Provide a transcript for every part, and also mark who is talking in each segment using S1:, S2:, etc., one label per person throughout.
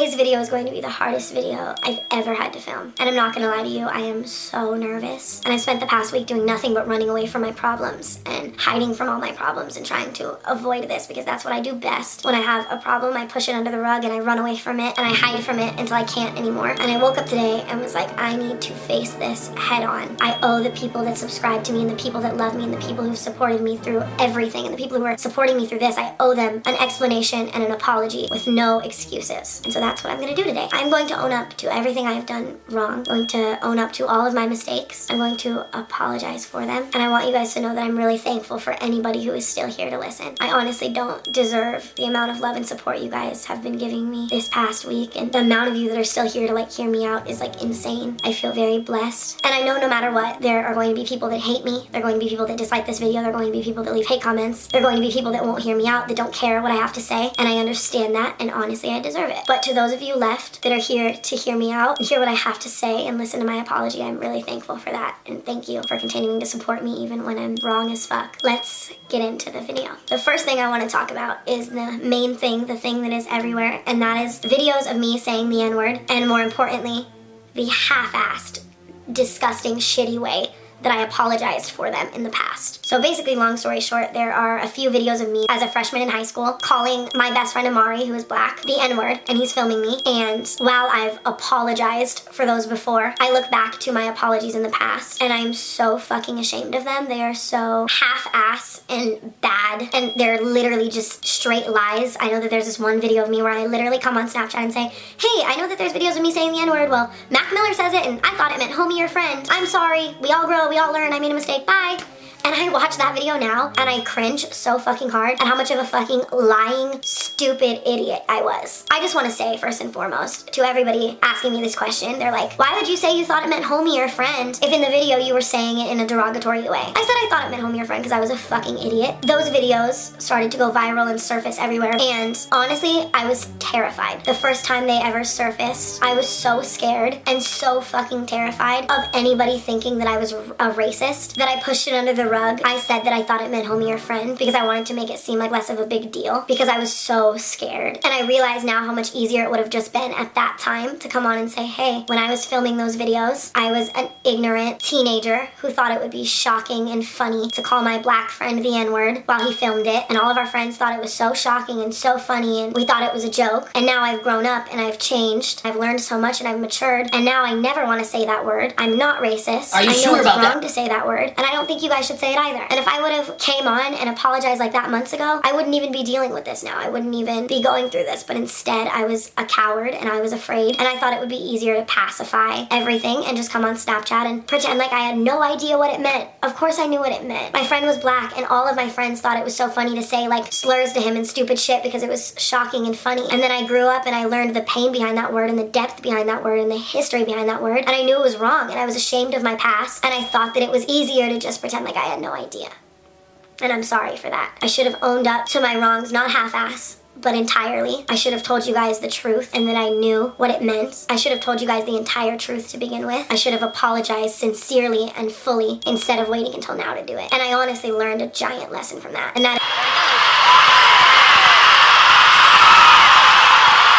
S1: Today's video is going to be the hardest video I've ever had to film. And I'm not gonna lie to you, I am so nervous. And I spent the past week doing nothing but running away from my problems and hiding from all my problems and trying to avoid this because that's what I do best. When I have a problem, I push it under the rug and I run away from it and I hide from it until I can't anymore. And I woke up today and was like, I need to face this head on. I owe the people that subscribe to me and the people that love me and the people who've supported me through everything and the people who are supporting me through this, I owe them an explanation and an apology with no excuses. And so that's what I'm gonna do today. I'm going to own up to everything I've done wrong. I'm going to own up to all of my mistakes. I'm going to apologize for them. And I want you guys to know that I'm really thankful for anybody who is still here to listen. I honestly don't deserve the amount of love and support you guys have been giving me this past week. And the amount of you that are still here to hear me out is insane. I feel very blessed. And I know no matter what, there are going to be people that hate me. There are going to be people that dislike this video. There are going to be people that leave hate comments. There are going to be people that won't hear me out, that don't care what I have to say. And I understand that. And honestly, I deserve it. But to those of you left that are here to hear me out and hear what I have to say and listen to my apology, I'm really thankful for that. And thank you for continuing to support me even when I'm wrong as fuck. Let's get into the video. The first thing I want to talk about is the main thing, the thing that is everywhere, and that is videos of me saying the N-word, and more importantly, the half-assed, disgusting, shitty way that I apologized for them in the past. So basically, long story short, there are a few videos of me as a freshman in high school calling my best friend Amari, who is black, the N-word, and he's filming me. And while I've apologized for those before, I look back to my apologies in the past and I'm so fucking ashamed of them. They are so half-ass and bad, and they're literally just straight lies. I know that there's this one video of me where I literally come on Snapchat and say, hey, I know that there's videos of me saying the N-word. Well, Mac Miller says it and I thought it meant homie or friend. I'm sorry. We all grow. We all learn. I made a mistake. Bye. And I watch that video now and I cringe so fucking hard at how much of a fucking lying, stupid idiot I was. I just want to say, first and foremost, to everybody asking me this question, they're like, why would you say you thought it meant homie or friend if in the video you were saying it in a derogatory way? I said I thought it meant homie or friend because I was a fucking idiot. Those videos started to go viral and surface everywhere, and honestly, I was terrified. The first time they ever surfaced, I was so scared and so fucking terrified of anybody thinking that I was a racist that I pushed it under the rug. I said that I thought it meant homie or friend because I wanted to make it seem like less of a big deal because I was so scared. And I realize now how much easier it would have just been at that time to come on and say, hey, when I was filming those videos, I was an ignorant teenager who thought it would be shocking and funny to call my black friend the N-word while he filmed it. And all of our friends thought it was so shocking and so funny and we thought it was a joke. And now I've grown up and I've changed. I've learned so much and I've matured. And now I never want to say that word. I'm not racist.
S2: Are you
S1: I know
S2: sure
S1: it's
S2: about
S1: wrong
S2: that?
S1: to say that word. And I don't think you guys should say it either. And if I would have came on and apologized like that months ago, I wouldn't even be dealing with this now. I wouldn't even be going through this. But instead, I was a coward and I was afraid. And I thought it would be easier to pacify everything and just come on Snapchat and pretend like I had no idea what it meant. Of course I knew what it meant. My friend was black and all of my friends thought it was so funny to say slurs to him and stupid shit because it was shocking and funny. And then I grew up and I learned the pain behind that word and the depth behind that word and the history behind that word. And I knew it was wrong and I was ashamed of my past. And I thought that it was easier to just pretend like I had no idea. And I'm sorry for that. I should have owned up to my wrongs, not half-ass, but entirely. I should have told you guys the truth and that I knew what it meant. I should have told you guys the entire truth to begin with. I should have apologized sincerely and fully instead of waiting until now to do it. And I honestly learned a giant lesson from that. And that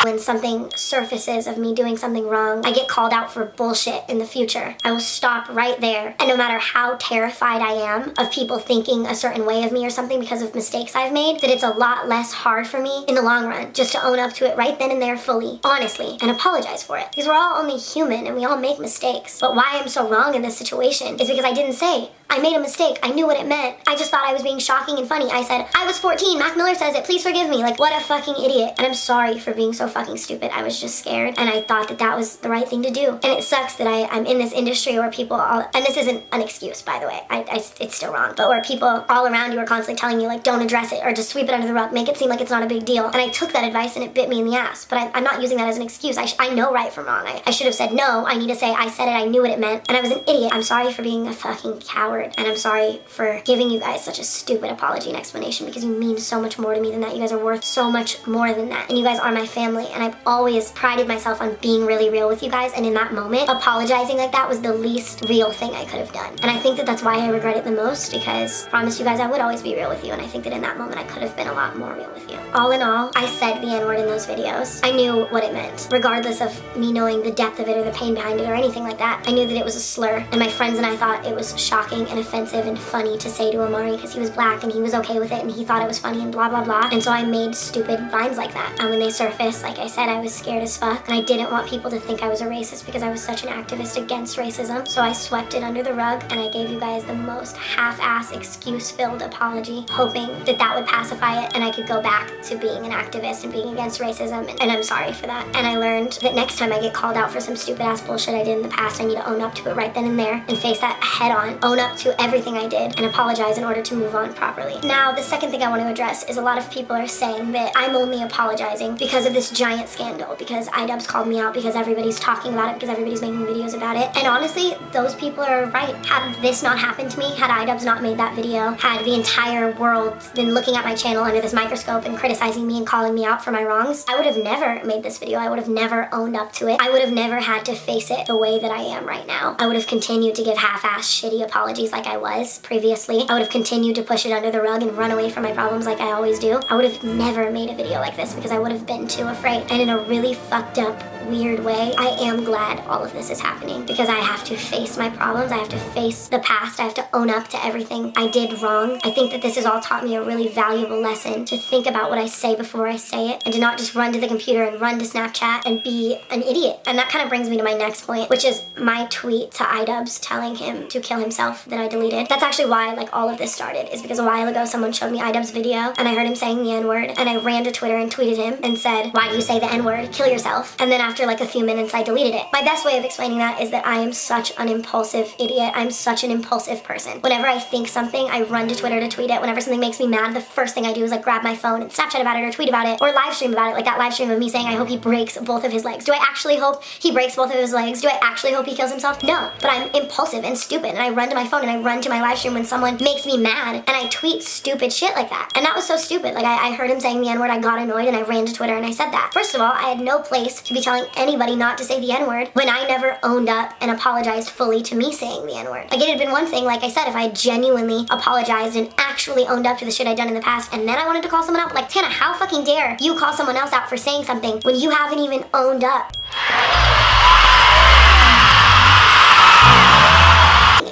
S1: when something surfaces of me doing something wrong, I get called out for bullshit in the future, I will stop right there. And no matter how terrified I am of people thinking a certain way of me or something because of mistakes I've made, that it's a lot less hard for me in the long run just to own up to it right then and there fully, honestly, and apologize for it. Because we're all only human and we all make mistakes. But why I'm so wrong in this situation is because I didn't say, I made a mistake. I knew what it meant. I just thought I was being shocking and funny. I said, I was 14. Mac Miller says it. Please forgive me. What a fucking idiot. And I'm sorry for being so fucking stupid. I was just scared. And I thought that that was the right thing to do. And it sucks that I'm in this industry where people all, and this isn't an excuse, by the way. It's still wrong. But where people all around you are constantly telling you, don't address it or just sweep it under the rug. Make it seem like it's not a big deal. And I took that advice and it bit me in the ass. But I'm not using that as an excuse. I know right from wrong. I should have said no. I need to say I said it. I knew what it meant. And I was an idiot. I'm sorry for being a fucking coward. forward. And I'm sorry for giving you guys such a stupid apology and explanation, because you mean so much more to me than that. You guys are worth so much more than that. And you guys are my family, and I've always prided myself on being really real with you guys. And in that moment, apologizing like that was the least real thing I could have done. And I think that that's why I regret it the most, because I promised you guys I would always be real with you. And I think that in that moment, I could have been a lot more real with you. All in all, I said the N-word in those videos. I knew what it meant, regardless of me knowing the depth of it or the pain behind it or anything like that. I knew that it was a slur, and my friends and I thought it was shocking and offensive and funny to say to Amari because he was black and he was okay with it and he thought it was funny and blah blah blah. And so I made stupid vines like that. And when they surfaced, like I said, I was scared as fuck, and I didn't want people to think I was a racist because I was such an activist against racism. So I swept it under the rug, and I gave you guys the most half-ass excuse-filled apology, hoping that that would pacify it and I could go back to being an activist and being against racism. And I'm sorry for that. And I learned that next time I get called out for some stupid ass bullshit I did in the past, I need to own up to it right then and there and face that head on, own up to everything I did, and apologize in order to move on properly. Now, the second thing I want to address is a lot of people are saying that I'm only apologizing because of this giant scandal, because iDubbbz called me out, because everybody's talking about it, because everybody's making videos about it. And honestly, those people are right. Had this not happened to me, had iDubbbz not made that video, had the entire world been looking at my channel under this microscope and criticizing me and calling me out for my wrongs, I would have never made this video. I would have never owned up to it. I would have never had to face it the way that I am right now. I would have continued to give half-ass shitty apologies like I was previously. I would have continued to push it under the rug and run away from my problems like I always do. I would have never made a video like this because I would have been too afraid. And in a really fucked up, weird way, I am glad all of this is happening, because I have to face my problems. I have to face the past. I have to own up to everything I did wrong. I think that this has all taught me a really valuable lesson, to think about what I say before I say it, and to not just run to the computer and run to Snapchat and be an idiot. And that kind of brings me to my next point, which is my tweet to iDubbbz telling him to kill himself that I deleted. That's actually why like all of this started, is because a while ago someone showed me iDubbbz video and I heard him saying the N-word, and I ran to Twitter and tweeted him and said, "Why do you say the N-word? Kill yourself." And then after like a few minutes I deleted it. My best way of explaining that is that I am such an impulsive idiot. I'm such an impulsive person. Whenever I think something, I run to Twitter to tweet it. Whenever something makes me mad, the first thing I do is like grab my phone and Snapchat about it or tweet about it or live stream about it, like that live stream of me saying I hope he breaks both of his legs. Do I actually hope he breaks both of his legs? Do I actually hope he kills himself? No. But I'm impulsive and stupid, and I run to my phone and I run to my live stream when someone makes me mad, and I tweet stupid shit like that. And that was so stupid. Like I heard him saying the N-word, I got annoyed, and I ran to Twitter and I said that. First of all, I had no place to be telling anybody not to say the N-word when I never owned up and apologized fully to me saying the N-word. Like, it had been one thing, like I said, if I genuinely apologized and actually owned up to the shit I'd done in the past, and then I wanted to call someone out. But like, Tana, how fucking dare you call someone else out for saying something when you haven't even owned up?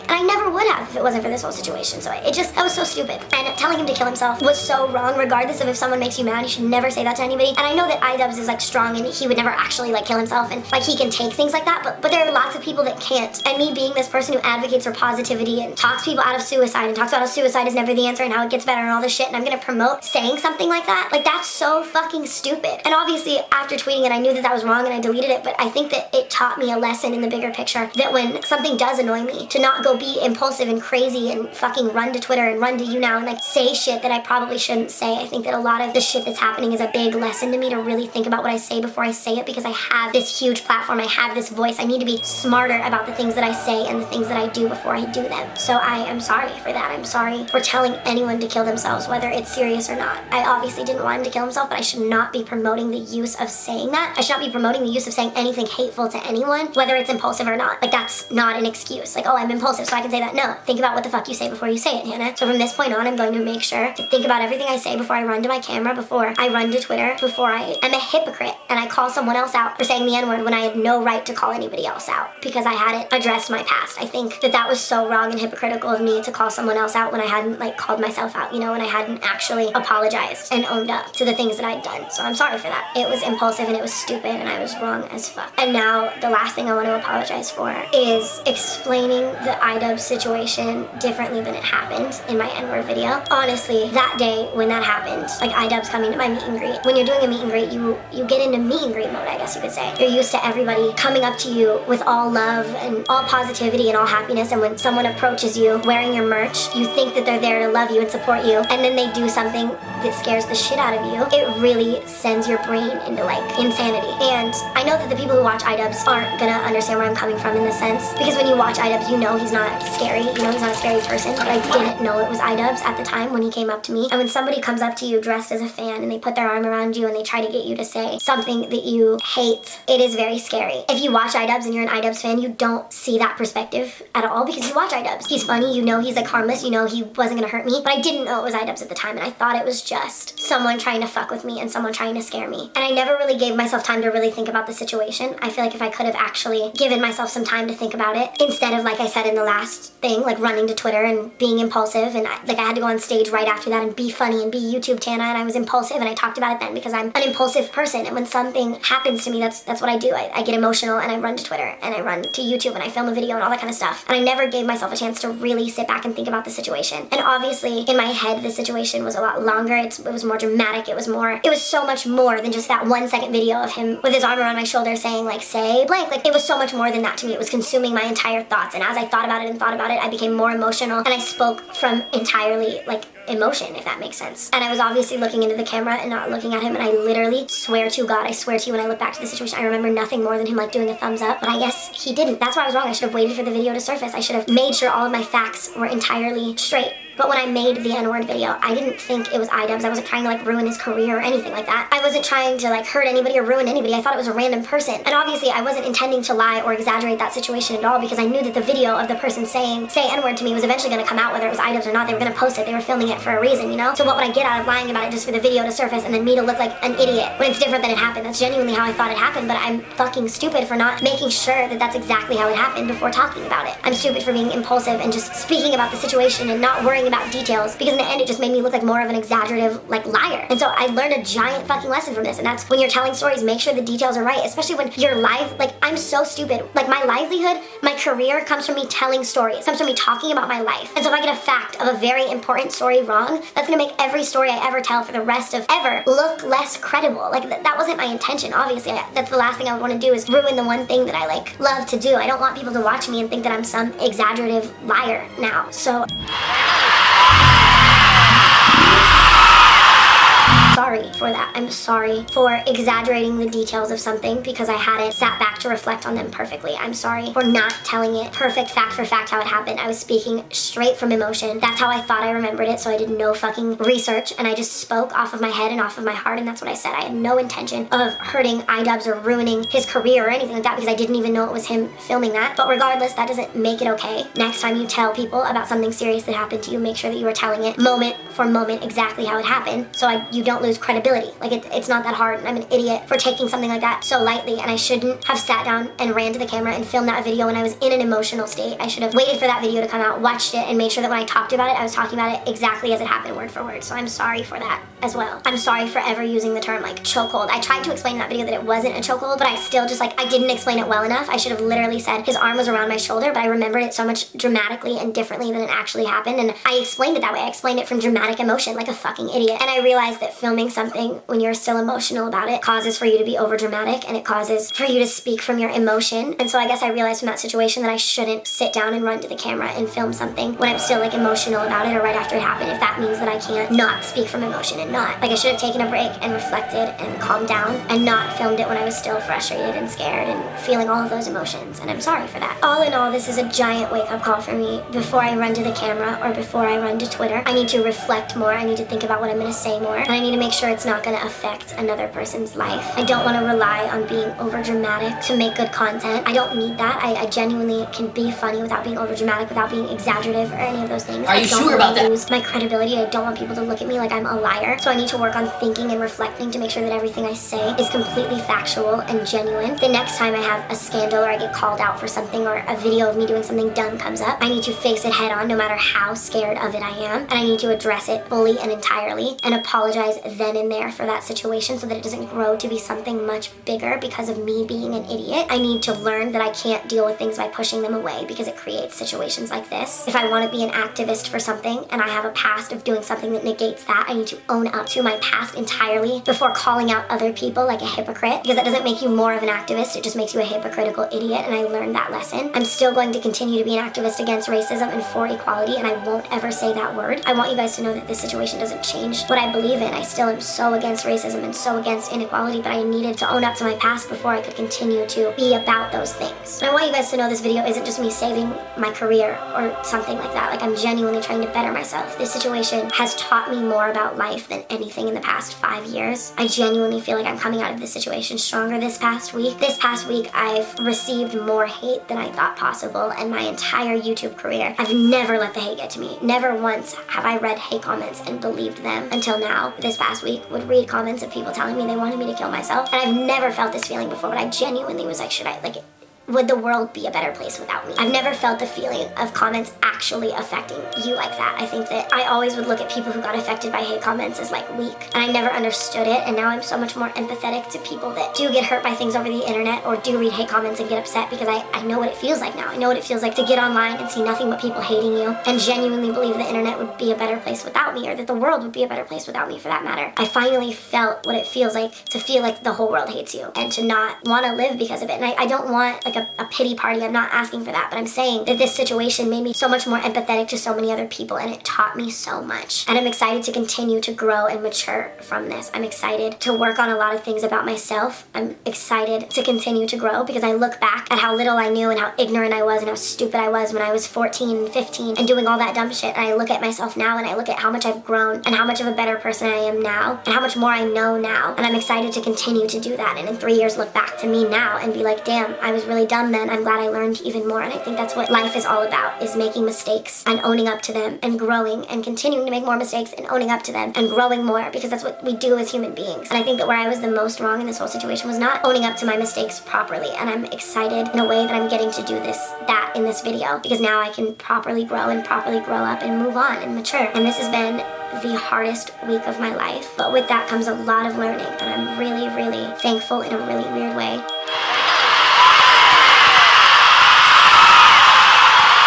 S1: And I never would have if it wasn't for this whole situation. So that was so stupid. And telling him to kill himself was so wrong. Regardless of if someone makes you mad, you should never say that to anybody. And I know that iDubbbz is like strong and he would never actually like kill himself, and like he can take things like that, but there are lots of people that can't. And me being this person who advocates for positivity and talks people out of suicide and talks about how suicide is never the answer and how it gets better and all this shit, and I'm gonna promote saying something like that, like that's so fucking stupid. And obviously after tweeting it, I knew that that was wrong and I deleted it, but I think that it taught me a lesson in the bigger picture, that when something does annoy me, to not go be impulsive and crazy and fucking run to Twitter and run to you now and like say shit that I probably shouldn't say. I think that a lot of the shit that's happening is a big lesson to me, to really think about what I say before I say it, because I have this huge platform, I have this voice, I need to be smarter about the things that I say and the things that I do before I do them. So I am sorry for that. I'm sorry for telling anyone to kill themselves, whether it's serious or not. I obviously didn't want him to kill himself, but I should not be promoting the use of saying that. I should not be promoting the use of saying anything hateful to anyone, whether it's impulsive or not. Like, that's not an excuse. Like, oh, I'm impulsive, so I can say that. No, think about what the fuck you say before you say it, Hannah. So from this point on, I'm going to make sure to think about everything I say before I run to my camera, before I run to Twitter, before I am a hypocrite and I call someone else out for saying the N-word when I had no right to call anybody else out, because I hadn't addressed my past. I think that that was so wrong and hypocritical of me to call someone else out when I hadn't like called myself out, you know, when I hadn't actually apologized and owned up to the things that I'd done. So I'm sorry for that. It was impulsive and it was stupid and I was wrong as fuck. And now the last thing I want to apologize for is explaining the iDubbbz situation differently than it happened in my N-word video. Honestly, that day when that happened, like iDubbbz coming to my meet and greet, when you're doing a meet and greet, you get into in a meet and greet mode, I guess you could say. You're used to everybody coming up to you with all love and all positivity and all happiness, and when someone approaches you wearing your merch, you think that they're there to love you and support you, and then they do something that scares the shit out of you. It really sends your brain into like insanity. And I know that the people who watch iDubbbz aren't gonna understand where I'm coming from in this sense, because when you watch iDubbbz, you know he's not scary, you know he's not a scary person, but I didn't know it was iDubbbz at the time when he came up to me. And when somebody comes up to you dressed as a fan and they put their arm around you and they try to get you to say something that you hate, it is very scary. If you watch iDubbbz and you're an iDubbbz fan, you don't see that perspective at all because you watch iDubbbz. He's funny, you know he's like harmless, you know he wasn't gonna hurt me, but I didn't know it was iDubbbz at the time, and I thought it was just someone trying to fuck with me and someone trying to scare me. And I never really gave myself time to really think about the situation. I feel like if I could have actually given myself some time to think about it, instead of, like I said in the last thing, like running to Twitter and being impulsive, and I had to go on stage right after that and be funny and be YouTube Tana, and I was impulsive, and I talked about it then because I'm an impulsive person, and when something happens to me, that's what I do. I get emotional and I run to Twitter and I run to YouTube and I film a video and all that kind of stuff. And I never gave myself a chance to really sit back and think about the situation. And obviously in my head the situation was a lot longer. It was more dramatic. It was so much more than just that 1-second video of him with his arm around my shoulder saying like, say blank. Like, it was so much more than that to me. It was consuming my entire thoughts, and as I thought about it, I became more emotional, and I spoke from entirely like emotion, if that makes sense. And I was obviously looking into the camera and not looking at him, and I literally swear to God, I swear to you, when I look back to the situation, I remember nothing more than him like doing a thumbs up, but I guess he didn't. That's why I was wrong. I should have waited for the video to surface. I should have made sure all of my facts were entirely straight. But when I made the N-word video, I didn't think it was iDubbbz. I wasn't trying to like ruin his career or anything like that. I wasn't trying to like hurt anybody or ruin anybody. I thought it was a random person. And obviously I wasn't intending to lie or exaggerate that situation at all, because I knew that the video of the person saying, say N-word to me was eventually gonna come out, whether it was iDubbbz or not. They were gonna post it. They were filming it for a reason, you know? So what would I get out of lying about it just for the video to surface and then me to look like an idiot when it's different than it happened? That's genuinely how I thought it happened, but I'm fucking stupid for not making sure that that's exactly how it happened before talking about it. I'm stupid for being impulsive and just speaking about the situation and not worrying about details, because in the end it just made me look like more of an exaggerative like liar. And so I learned a giant fucking lesson from this, and that's when you're telling stories, make sure the details are right, especially when you're live. Like, I'm so stupid. Like, my livelihood, my career comes from me telling stories, comes from me talking about my life. And so if I get a fact of a very important story wrong, that's gonna make every story I ever tell for the rest of ever look less credible. Like, that wasn't my intention, obviously. That's the last thing I would want to do, is ruin the one thing that I like love to do. I don't want people to watch me and think that I'm some exaggerative liar now. So sorry for that. I'm sorry for exaggerating the details of something because I hadn't sat back to reflect on them perfectly. I'm sorry for not telling it perfect fact for fact how it happened. I was speaking straight from emotion. That's how I thought I remembered it, so I did no fucking research, and I just spoke off of my head and off of my heart, and that's what I said. I had no intention of hurting iDubbbz or ruining his career or anything like that, because I didn't even know it was him filming that. But regardless, that doesn't make it okay. Next time you tell people about something serious that happened to you, make sure that you are telling it moment for moment exactly how it happened, so you don't lose credibility. Like, it's not that hard, and I'm an idiot for taking something like that so lightly, and I shouldn't have sat down and ran to the camera and filmed that video when I was in an emotional state. I should have waited for that video to come out, watched it, and made sure that when I talked about it, I was talking about it exactly as it happened, word for word. So I'm sorry for that as well. I'm sorry for ever using the term like chokehold. I tried to explain in that video that it wasn't a chokehold, but I still just I didn't explain it well enough. I should have literally said his arm was around my shoulder, but I remembered it so much dramatically and differently than it actually happened, and I explained it that way. I explained it from dramatic emotion like a fucking idiot. And I realized that filming something when you're still emotional about it causes for you to be over dramatic, and it causes for you to speak from your emotion. And so I guess I realized from that situation that I shouldn't sit down and run to the camera and film something when I'm still like emotional about it or right after it happened, if that means that I can't not speak from emotion and not. Like, I should have taken a break and reflected and calmed down and not filmed it when I was still frustrated and scared and feeling all of those emotions, and I'm sorry for that. All in all, this is a giant wake-up call for me. Before I run to the camera or before I run to Twitter, I need to reflect more. I need to think about what I'm gonna say more, and I need to make sure it's not gonna affect another person's life. I don't want to rely on being over dramatic to make good content. I don't need that. I genuinely can be funny without being over dramatic, without being exaggerative or any of those things.
S2: Are you sure about that?
S1: I don't lose my credibility. I don't want people to look at me like I'm a liar. So I need to work on thinking and reflecting to make sure that everything I say is completely factual and genuine. The next time I have a scandal or I get called out for something or a video of me doing something dumb comes up, I need to face it head on no matter how scared of it I am, and I need to address it fully and entirely and apologize then and there for that situation so that it doesn't grow to be something much bigger because of me being an idiot. I need to learn that I can't deal with things by pushing them away because it creates situations like this. If I want to be an activist for something and I have a past of doing something that negates that, I need to own up to my past entirely before calling out other people like a hypocrite, because that doesn't make you more of an activist, it just makes you a hypocritical idiot, and I learned that lesson. I'm still going to continue to be an activist against racism and for equality, and I won't ever say that word. I want you guys to know that this situation doesn't change what I believe in. I still am so against racism and so against inequality, but I needed to own up to my past before I could continue to be about those things. And I want you guys to know this video isn't just me saving my career or something like that. Like, I'm genuinely trying to better myself. This situation has taught me more about life than anything in the past 5 years. I genuinely feel like I'm coming out of this situation stronger this past week. This past week, I've received more hate than I thought possible, and my entire YouTube career, I've never let the hate get to me. Never once have I read hate comments and believed them until now. This past week, would read comments of people telling me they wanted me to kill myself, and I've never felt this feeling before, but I genuinely was like, would the world be a better place without me? I've never felt the feeling of comments actually affecting you like that. I think that I always would look at people who got affected by hate comments as like weak, and I never understood it, and now I'm so much more empathetic to people that do get hurt by things over the internet or do read hate comments and get upset, because I know what it feels like now. I know what it feels like to get online and see nothing but people hating you and genuinely believe the internet would be a better place without me, or that the world would be a better place without me for that matter. I finally felt what it feels like to feel like the whole world hates you and to not want to live because of it. And I don't want like a pity party. I'm not asking for that, but I'm saying that this situation made me so much more empathetic to so many other people, and it taught me so much. And I'm excited to continue to grow and mature from this. I'm excited to work on a lot of things about myself. I'm excited to continue to grow because I look back at how little I knew and how ignorant I was and how stupid I was when I was 14 and 15 and doing all that dumb shit. And I look at myself now and I look at how much I've grown and how much of a better person I am now and how much more I know now. And I'm excited to continue to do that. And in 3 years, look back to me now and be like, damn, I was really dumb then. I'm glad I learned even more. And I think that's what life is all about, is making mistakes and owning up to them and growing and continuing to make more mistakes and owning up to them and growing more, because that's what we do as human beings. And I think that where I was the most wrong in this whole situation was not owning up to my mistakes properly. And I'm excited in a way that I'm getting to do that in this video, because now I can properly grow and properly grow up and move on and mature. And this has been the hardest week of my life, but with that comes a lot of learning, and I'm really, really thankful in a really weird way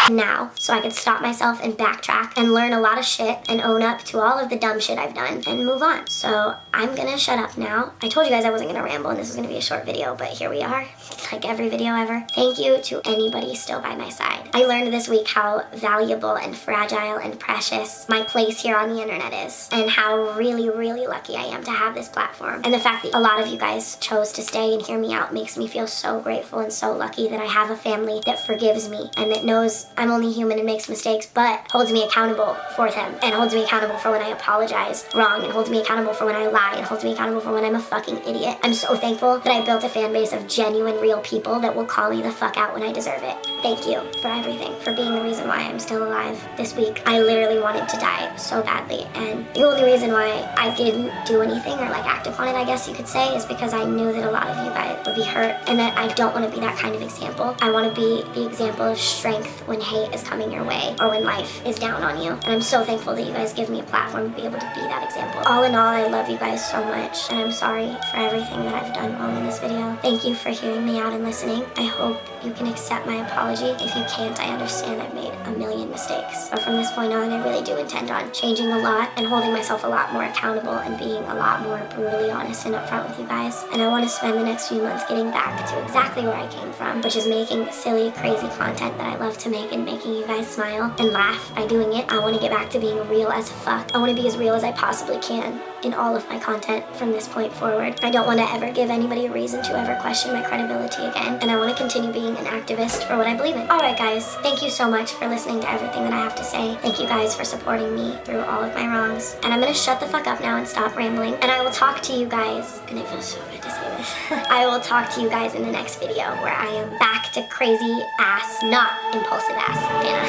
S1: now, so I could stop myself and backtrack and learn a lot of shit and own up to all of the dumb shit I've done and move on. So I'm gonna shut up now. I told you guys I wasn't gonna ramble and this was gonna be a short video, but here we are, like every video ever. Thank you to anybody still by my side. I learned this week how valuable and fragile and precious my place here on the internet is, and how really, really lucky I am to have this platform. And the fact that a lot of you guys chose to stay and hear me out makes me feel so grateful and so lucky that I have a family that forgives me and that knows I'm only human and makes mistakes, but holds me accountable for them, and holds me accountable for when I apologize wrong, and holds me accountable for when I lie, and holds me accountable for when I'm a fucking idiot. I'm so thankful that I built a fan base of genuine, real people that will call me the fuck out when I deserve it. Thank you for everything, for being the reason why I'm still alive this week. I literally wanted to die so badly, and the only reason why I didn't do anything or like act upon it, I guess you could say, is because I knew that a lot of you guys would be hurt, and that I don't want to be that kind of example. I want to be the example of strength when hate is coming your way or when life is down on you. And I'm so thankful that you guys give me a platform to be able to be that example. All in all, I love you guys so much, and I'm sorry for everything that I've done wrong in this video. Thank you for hearing me out and listening. I hope you can accept my apology. If you can't, I understand I've made a million mistakes. But from this point on, I really do intend on changing a lot and holding myself a lot more accountable and being a lot more brutally honest and upfront with you guys. And I want to spend the next few months getting back to exactly where I came from, which is making silly, crazy content that I love to make and making you guys smile and laugh by doing it. I want to get back to being real as fuck. I want to be as real as I possibly can in all of my content from this point forward. I don't want to ever give anybody a reason to ever question my credibility again, and I want to continue being an activist for what I believe in. Alright guys, thank you so much for listening to everything that I have to say. Thank you guys for supporting me through all of my wrongs. And I'm gonna shut the fuck up now and stop rambling, and I will talk to you guys, and it feels so good to say this, I will talk to you guys in the next video where I am back to crazy ass, not impulsive ass Tana.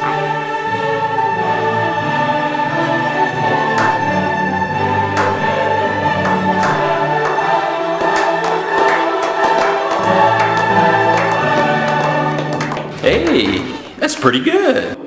S1: Bye.
S2: Hey, that's pretty good.